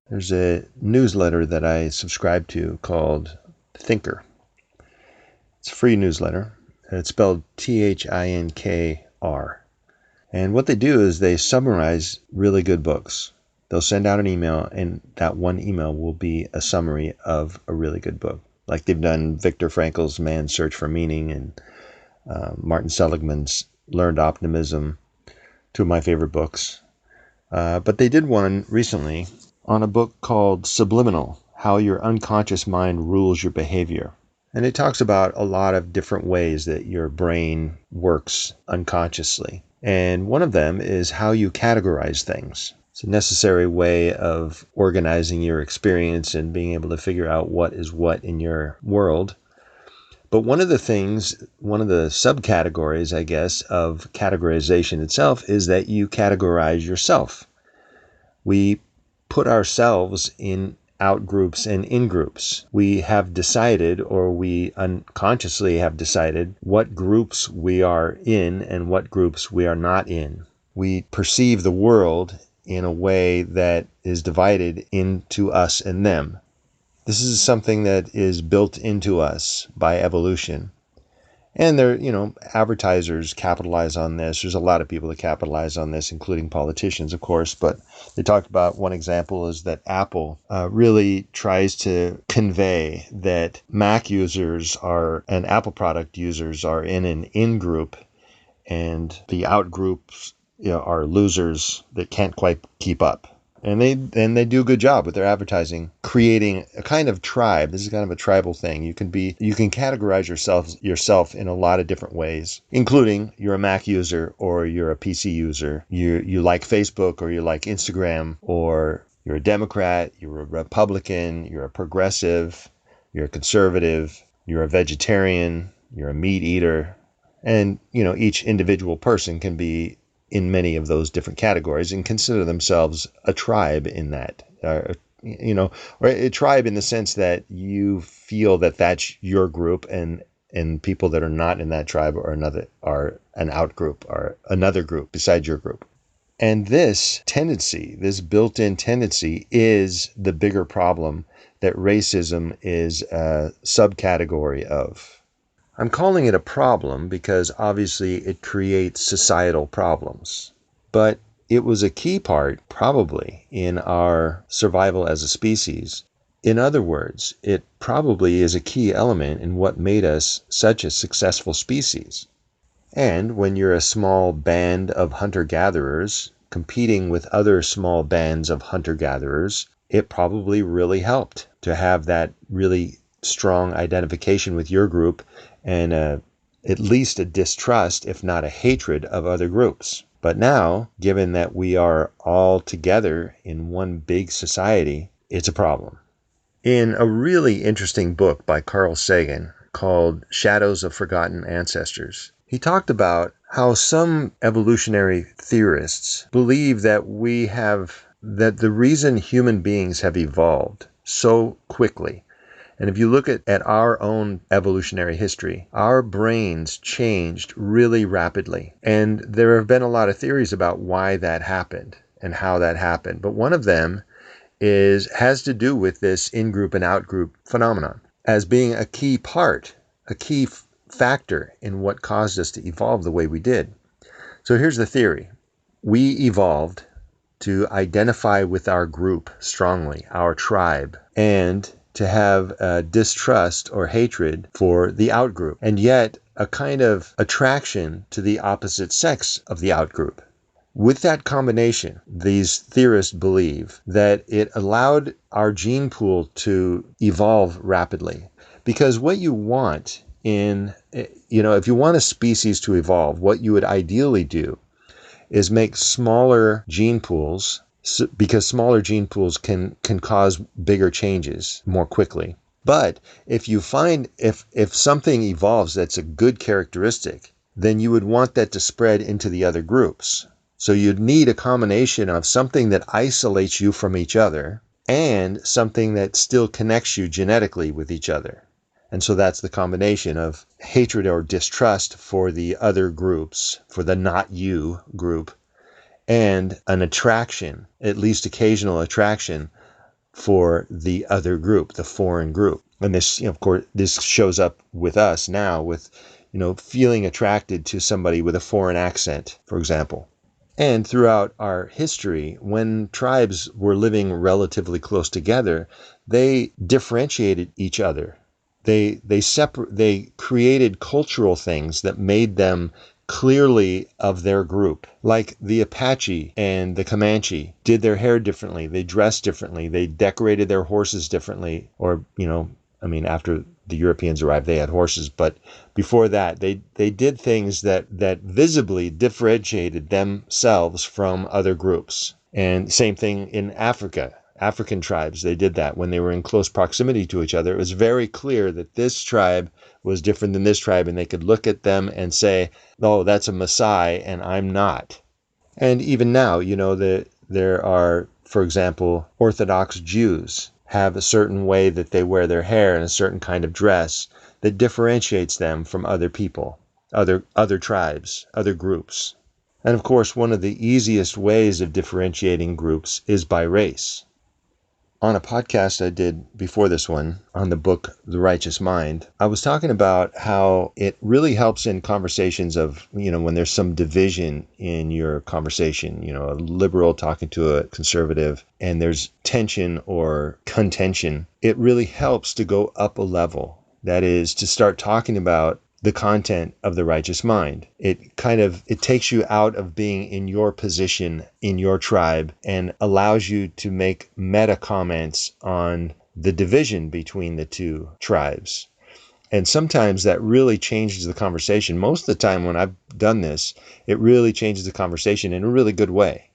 There's a newsletter that I subscribe to called Thinker. It's a free newsletter, and it's spelled Thinkr. And what they do is they summarize really good books. They'll send out an email, and that one email will be a summary of a really good book. Like they've done Viktor Frankl's Man's Search for Meaning and Martin Seligman's Learned Optimism, two of my favorite books. But they did one recently on a book called Subliminal, How Your Unconscious Mind Rules Your Behavior. And it talks about a lot of different ways that your brain works unconsciously. And one of them is how you categorize things. It's a necessary way of organizing your experience and being able to figure out what is what in your world. But one of the subcategories, I guess, of categorization itself is that you categorize yourself. We put ourselves in out groups and in groups. We have decided, or we unconsciously have decided, what groups we are in and what groups we are not in. We perceive the world in a way that is divided into us and them. This is something that is built into us by evolution. And advertisers capitalize on this. There's a lot of people that capitalize on this, including politicians, of course. But they talked about one example is that Apple really tries to convey that Mac users and Apple product users are in an in-group, and the out-groups are losers that can't quite keep up. And they do a good job with their advertising, creating a kind of tribe. This is kind of a tribal thing. You can categorize yourself in a lot of different ways, including you're a Mac user or you're a PC user. You like Facebook or you like Instagram, or you're a Democrat, you're a Republican, you're a progressive, you're a conservative, you're a vegetarian, you're a meat eater. And, each individual person can be in many of those different categories and consider themselves a tribe in that, or a tribe in the sense that you feel that that's your group, and people that are not in that tribe are an out group or another group besides your group. And this built-in tendency, is the bigger problem that racism is a subcategory of. I'm calling it a problem because obviously it creates societal problems. But it was a key part, probably, in our survival as a species. In other words, it probably is a key element in what made us such a successful species. And when you're a small band of hunter-gatherers competing with other small bands of hunter-gatherers, it probably really helped to have that really strong identification with your group and at least a distrust, if not a hatred, of other groups. But now, given that we are all together in one big society, it's a problem. In a really interesting book by Carl Sagan called Shadows of Forgotten Ancestors, he talked about how some evolutionary theorists believe that the reason human beings have evolved so quickly. And if you look at our own evolutionary history, our brains changed really rapidly. And there have been a lot of theories about why that happened and how that happened. But one of them has to do with this in-group and out-group phenomenon as being a key factor in what caused us to evolve the way we did. So here's the theory. We evolved to identify with our group strongly, our tribe, and to have a distrust or hatred for the outgroup, and yet a kind of attraction to the opposite sex of the outgroup. With that combination, these theorists believe that it allowed our gene pool to evolve rapidly. Because what you want if you want a species to evolve, what you would ideally do is make smaller gene pools, because smaller gene pools can cause bigger changes more quickly. But if something evolves that's a good characteristic, then you would want that to spread into the other groups. So you'd need a combination of something that isolates you from each other and something that still connects you genetically with each other. And so that's the combination of hatred or distrust for the other groups, for the not you group, and an attraction, at least occasional attraction, for the other group, the foreign group. And this, of course, this shows up with us now with, feeling attracted to somebody with a foreign accent, for example. And throughout our history, when tribes were living relatively close together, they differentiated each other. They created cultural things that made them clearly of their group. Like the Apache and the Comanche did their hair differently, they dressed differently, they decorated their horses differently, or after the Europeans arrived, they had horses, but before that, they did things that visibly differentiated themselves from other groups. And same thing in Africa. African tribes, they did that when they were in close proximity to each other. It was very clear that this tribe was different than this tribe, and they could look at them and say, oh, that's a Maasai, and I'm not. And even now, there are, for example, Orthodox Jews have a certain way that they wear their hair and a certain kind of dress that differentiates them from other people, other tribes, other groups. And of course, one of the easiest ways of differentiating groups is by race. On a podcast I did before this one on the book The Righteous Mind, I was talking about how it really helps in conversations of, when there's some division in your conversation, a liberal talking to a conservative, and there's tension or contention. It really helps to go up a level. That is, to start talking about the content of the righteous mind. It takes you out of being in your position in your tribe and allows you to make meta comments on the division between the two tribes. And sometimes that really changes the conversation. Most of the time when I've done this, it really changes the conversation in a really good way.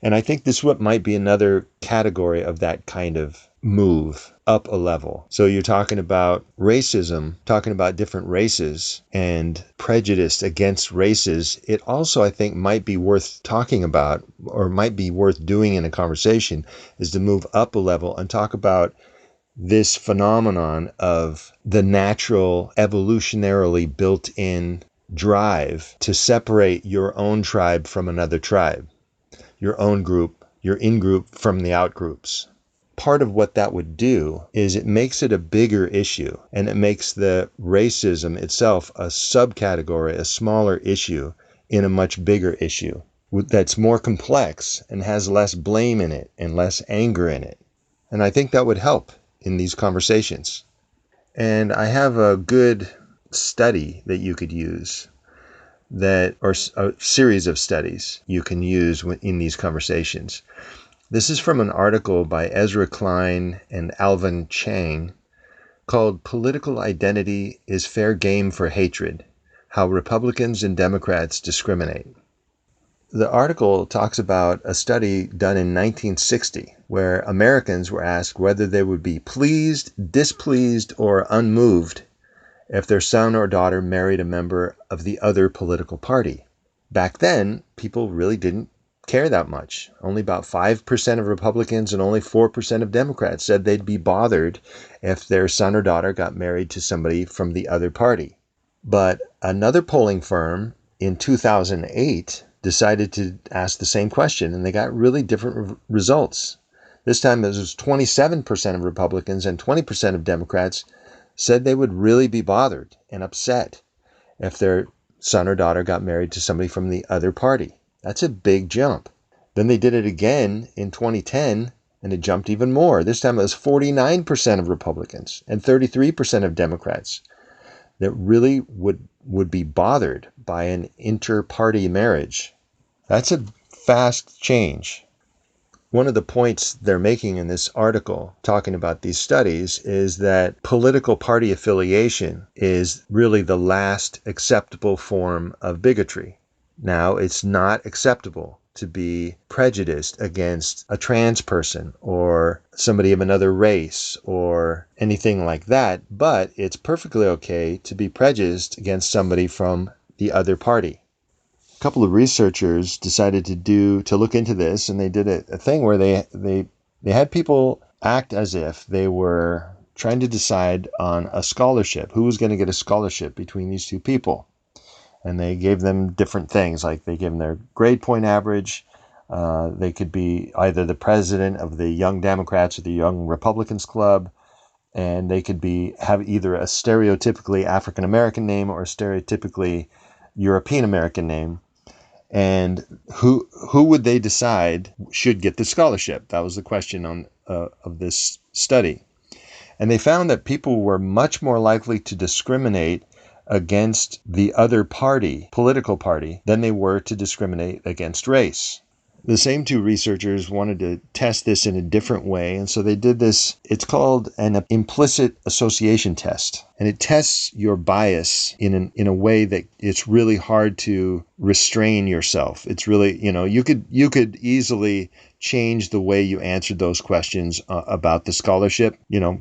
And I think this might be another category of that kind of move up a level. So you're talking about racism, talking about different races and prejudice against races. It also, I think, might be worth talking about, or might be worth doing in a conversation, is to move up a level and talk about this phenomenon of the natural, evolutionarily built-in drive to separate your own tribe from another tribe, your own group, your in-group from the out-groups. Part of what that would do is it makes it a bigger issue, and it makes the racism itself a subcategory, a smaller issue in a much bigger issue that's more complex and has less blame in it and less anger in it. And I think that would help in these conversations. And I have a good study that you could use, or a series of studies you can use in these conversations. This is from an article by Ezra Klein and Alvin Chang called "Political Identity is Fair Game for Hatred: How Republicans and Democrats Discriminate." The article talks about a study done in 1960 where Americans were asked whether they would be pleased, displeased, or unmoved if their son or daughter married a member of the other political party. Back then, people really didn't care that much. Only about 5% of Republicans and only 4% of Democrats said they'd be bothered if their son or daughter got married to somebody from the other party. But another polling firm in 2008 decided to ask the same question, and they got really different results. This time it was 27% of Republicans and 20% of Democrats said they would really be bothered and upset if their son or daughter got married to somebody from the other party. That's a big jump. Then they did it again in 2010, and it jumped even more. This time it was 49% of Republicans and 33% of Democrats that really would be bothered by an inter-party marriage. That's a fast change. One of the points they're making in this article, talking about these studies, is that political party affiliation is really the last acceptable form of bigotry. Now, it's not acceptable to be prejudiced against a trans person or somebody of another race or anything like that, but it's perfectly okay to be prejudiced against somebody from the other party. A couple of researchers decided to look into this, and they did a thing where they had people act as if they were trying to decide on a scholarship, who was going to get a scholarship between these two people. And they gave them different things, like they gave them their grade point average, They could be either the president of the Young Democrats or the Young Republicans Club, and they could have either a stereotypically African American name or a stereotypically European American name. And who would they decide should get the scholarship? That was the question of this study. And they found that people were much more likely to discriminate against the other party, political party, than they were to discriminate against race. The same two researchers wanted to test this in a different way, and so they did this. It's called an implicit association test, and it tests your bias in a way that it's really hard to restrain yourself. It's really, you could easily change the way you answered those questions about the scholarship,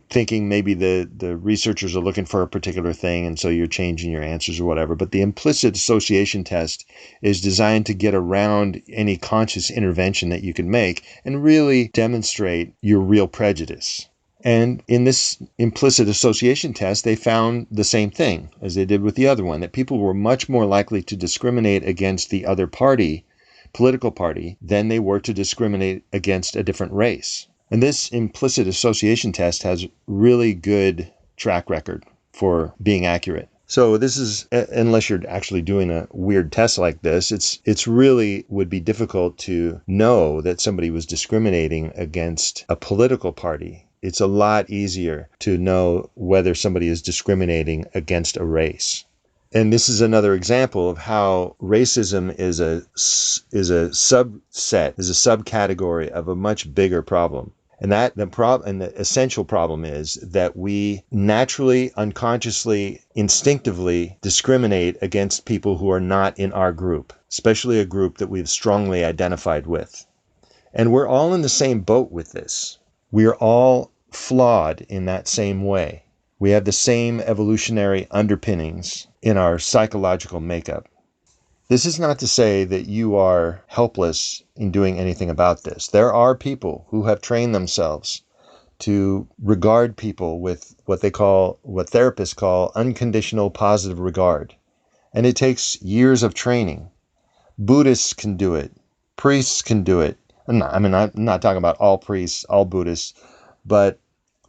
thinking maybe the researchers are looking for a particular thing, and so you're changing your answers or whatever. But the implicit association test is designed to get around any conscious intervention that you can make and really demonstrate your real prejudice. And in this implicit association test, they found the same thing as they did with the other one, that people were much more likely to discriminate against the other party, political party, than they were to discriminate against a different race. And this implicit association test has really good track record for being accurate. So this is, unless you're actually doing a weird test like this, it's really would be difficult to know that somebody was discriminating against a political party. It's a lot easier to know whether somebody is discriminating against a race. And this is another example of how racism is a subset, is a subcategory of a much bigger problem. And the essential problem is that we naturally, unconsciously, instinctively discriminate against people who are not in our group, especially a group that we've strongly identified with. And we're all in the same boat with this. We are all flawed in that same way. We have the same evolutionary underpinnings in our psychological makeup. This is not to say that you are helpless in doing anything about this. There are people who have trained themselves to regard people with what therapists call unconditional positive regard. And it takes years of training. Buddhists can do it. Priests can do it. I'm not talking about all priests, all Buddhists, but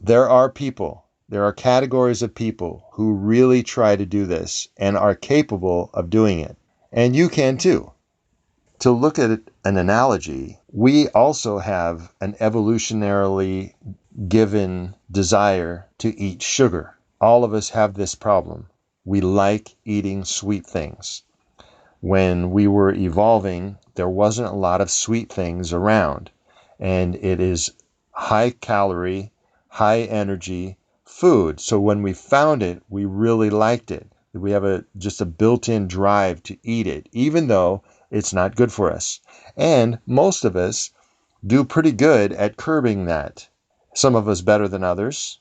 there are categories of people who really try to do this and are capable of doing it. And you can too. To look at an analogy, we also have an evolutionarily given desire to eat sugar. All of us have this problem. We like eating sweet things. When we were evolving, there wasn't a lot of sweet things around. And it is high calorie, high energy food. So when we found it, we really liked it. We have just a built-in drive to eat it, even though it's not good for us. And most of us do pretty good at curbing that. Some of us better than others,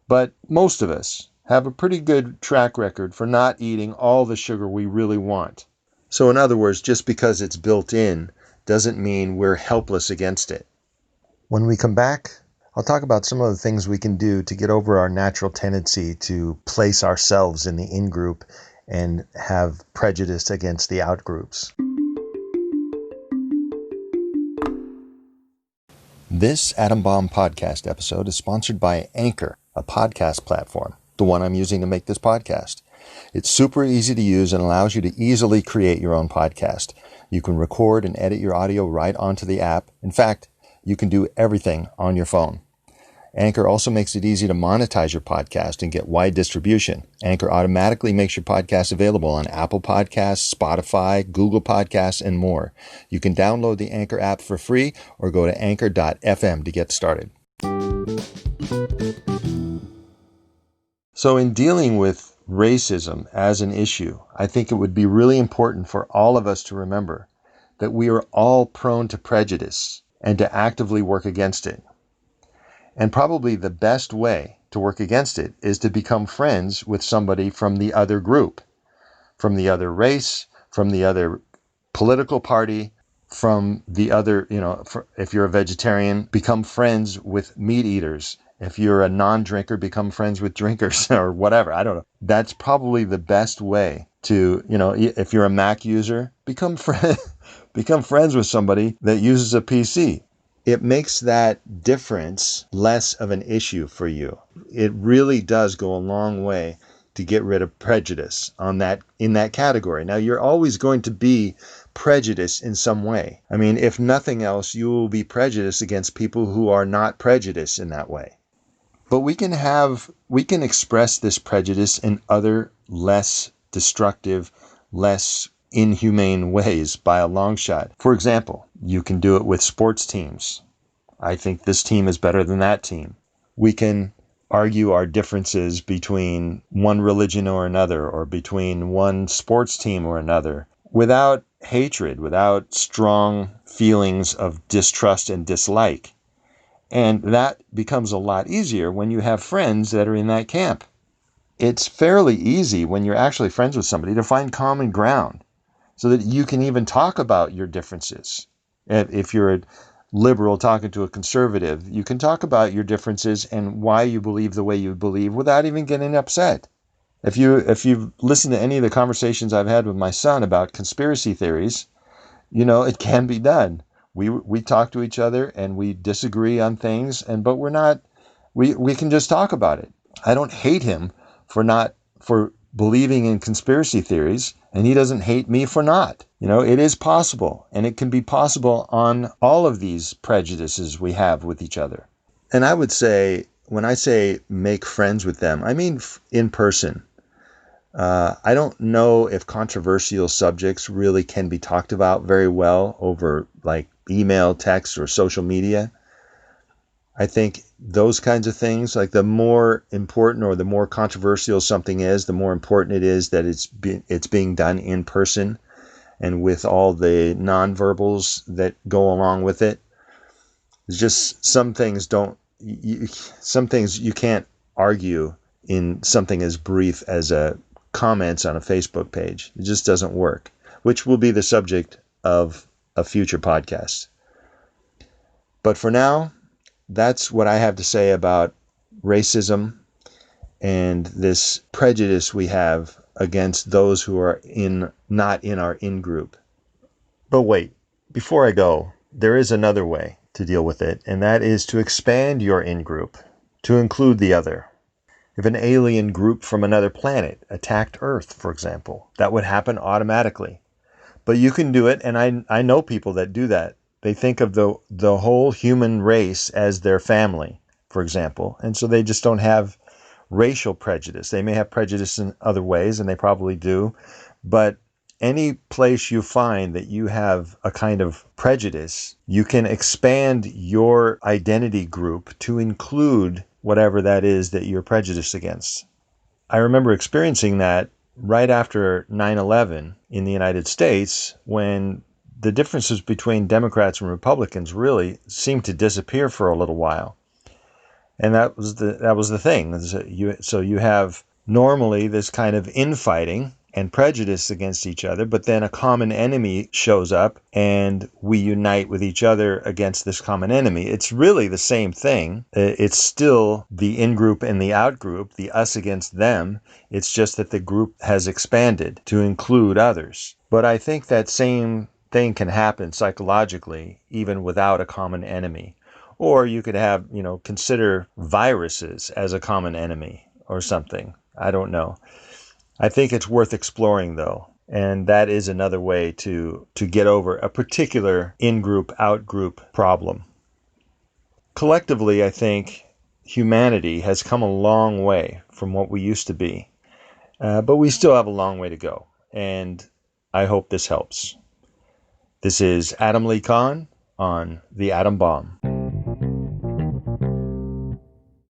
but most of us have a pretty good track record for not eating all the sugar we really want. So in other words, just because it's built in doesn't mean we're helpless against it. When we come back, I'll talk about some of the things we can do to get over our natural tendency to place ourselves in the in-group and have prejudice against the out-groups. This Atom Bomb podcast episode is sponsored by Anchor, a podcast platform, the one I'm using to make this podcast. It's super easy to use and allows you to easily create your own podcast. You can record and edit your audio right onto the app. In fact, you can do everything on your phone. Anchor also makes it easy to monetize your podcast and get wide distribution. Anchor automatically makes your podcast available on Apple Podcasts, Spotify, Google Podcasts, and more. You can download the Anchor app for free or go to anchor.fm to get started. So in dealing with racism as an issue, I think it would be really important for all of us to remember that we are all prone to prejudice and to actively work against it. And probably the best way to work against it is to become friends with somebody from the other group, from the other race, from the other political party, from the other, if you're a vegetarian, become friends with meat eaters If you're a non-drinker, become friends with drinkers or whatever. I don't know. That's probably the best way to, if you're a Mac user, become friends with somebody that uses a PC. It makes that difference less of an issue for you. It really does go a long way to get rid of prejudice in that category. Now, you're always going to be prejudiced in some way. I mean, if nothing else, you will be prejudiced against people who are not prejudiced in that way. But we can express this prejudice in other less destructive, less inhumane ways by a long shot. For example, you can do it with sports teams. I think this team is better than that team. We can argue our differences between one religion or another, or between one sports team or another, without hatred, without strong feelings of distrust and dislike. And that becomes a lot easier when you have friends that are in that camp. It's fairly easy when you're actually friends with somebody to find common ground so that you can even talk about your differences. If you're a liberal talking to a conservative, you can talk about your differences and why you believe the way you believe without even getting upset. If you've listened to any of the conversations I've had with my son about conspiracy theories, it can be done. We talk to each other and we disagree on things, but we can just talk about it. I don't hate him for believing in conspiracy theories, and he doesn't hate me for not. It is possible, and it can be possible on all of these prejudices we have with each other. And I would say, when I say make friends with them, I mean in person. I don't know if controversial subjects really can be talked about very well over like email, text, or social media. I think those kinds of things, like the more important or the more controversial something is, the more important it is that it's being done in person and with all the nonverbals that go along with it. It's just some things you can't argue in something as brief as a comments on a Facebook page. It just doesn't work, which will be the subject of a future podcast. But for now, that's what I have to say about racism and this prejudice we have against those who are not in our in-group. But wait, before I go, there is another way to deal with it, and that is to expand your in-group to include the other. If an alien group from another planet attacked Earth, for example, that would happen automatically. But you can do it, and I know people that do that. They think of the whole human race as their family, for example, and so they just don't have racial prejudice. They may have prejudice in other ways, and they probably do, but any place you find that you have a kind of prejudice, you can expand your identity group to include whatever that is that you're prejudiced against. I remember experiencing that right after 9/11 in the United States, when the differences between Democrats and Republicans really seemed to disappear for a little while. And that was the thing. So you have normally this kind of infighting and prejudice against each other, but then a common enemy shows up and we unite with each other against this common enemy. It's really the same thing. It's still the in-group and the out-group, the us against them. It's just that the group has expanded to include others. But I think that same thing can happen psychologically even without a common enemy. Or you could have, consider viruses as a common enemy or something. I don't know. I think it's worth exploring, though, and that is another way to get over a particular in-group, out-group problem. Collectively, I think humanity has come a long way from what we used to be, but we still have a long way to go, and I hope this helps. This is Adam Lee Kahn on The Atom Bomb.